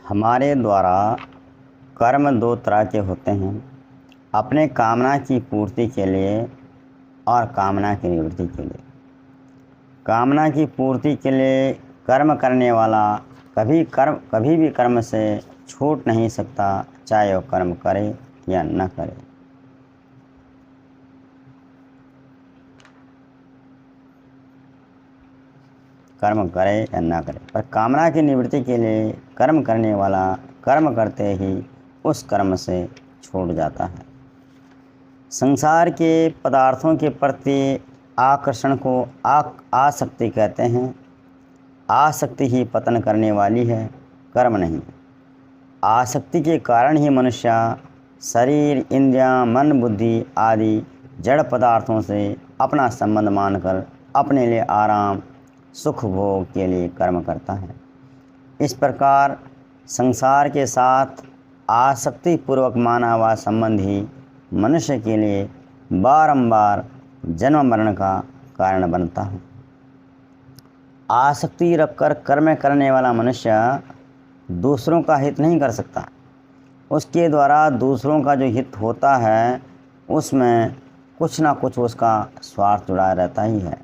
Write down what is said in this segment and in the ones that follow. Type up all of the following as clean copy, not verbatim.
हमारे द्वारा कर्म दो तरह के होते हैं, अपने कामना की पूर्ति के लिए और कामना की निवृत्ति के लिए। कामना की पूर्ति के लिए कर्म करने वाला कभी भी कर्म से छूट नहीं सकता, चाहे वो कर्म करे या न करे। कर्म करे या ना करे, पर कामना की निवृत्ति के लिए कर्म करने वाला कर्म करते ही उस कर्म से छूट जाता है। संसार के पदार्थों के प्रति आकर्षण को आसक्ति कहते हैं। आसक्ति ही पतन करने वाली है, कर्म नहीं। आसक्ति के कारण ही मनुष्य शरीर, इंद्रियां, मन, बुद्धि आदि जड़ पदार्थों से अपना संबंध मानकर अपने लिए आराम, सुख भोग के लिए कर्म करता है। इस प्रकार संसार के साथ आसक्ति पूर्वक माना हुआ संबंध ही मनुष्य के लिए बारंबार जन्म मरण का कारण बनता है। आसक्ति रखकर कर्म करने वाला मनुष्य दूसरों का हित नहीं कर सकता। उसके द्वारा दूसरों का जो हित होता है उसमें कुछ ना कुछ उसका स्वार्थ जुड़ा रहता ही है।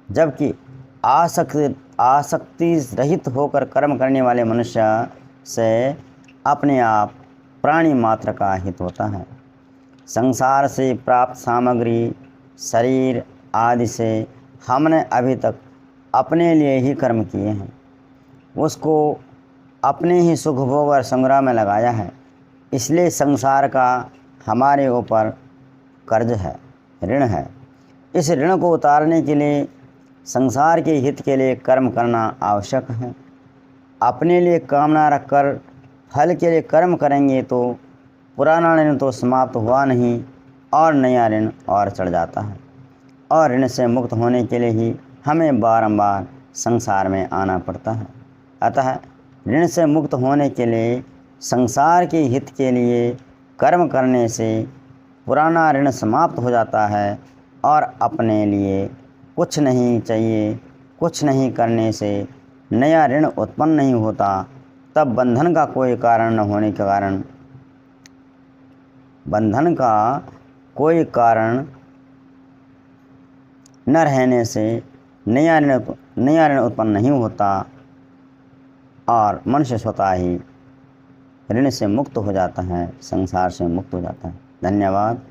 जबकि आसक्ति रहित होकर कर्म करने वाले मनुष्य से अपने आप प्राणी मात्र का हित होता है। संसार से प्राप्त सामग्री, शरीर आदि से हमने अभी तक अपने लिए ही कर्म किए हैं, उसको अपने ही सुख भोग और संग्रह में लगाया है। इसलिए संसार का हमारे ऊपर कर्ज है, ऋण है। इस ऋण को उतारने के लिए संसार के हित के लिए कर्म करना आवश्यक है। अपने लिए कामना रखकर फल के लिए कर्म करेंगे तो पुराना ऋण तो समाप्त हुआ नहीं और नया ऋण और चढ़ जाता है। और ऋण से मुक्त होने के लिए ही हमें बारंबार संसार में आना पड़ता है। अतः ऋण से मुक्त होने के लिए संसार के हित के लिए कर्म करने से पुराना ऋण समाप्त हो जाता है और अपने लिए कुछ नहीं चाहिए। कुछ नहीं करने से नया ऋण उत्पन्न नहीं होता। तब बंधन का कोई कारण न होने के कारण न रहने से नया ऋण उत्पन्न नहीं होता और मनुष्य स्वतः ही ऋण से मुक्त हो जाता है, संसार से मुक्त हो जाता है। धन्यवाद।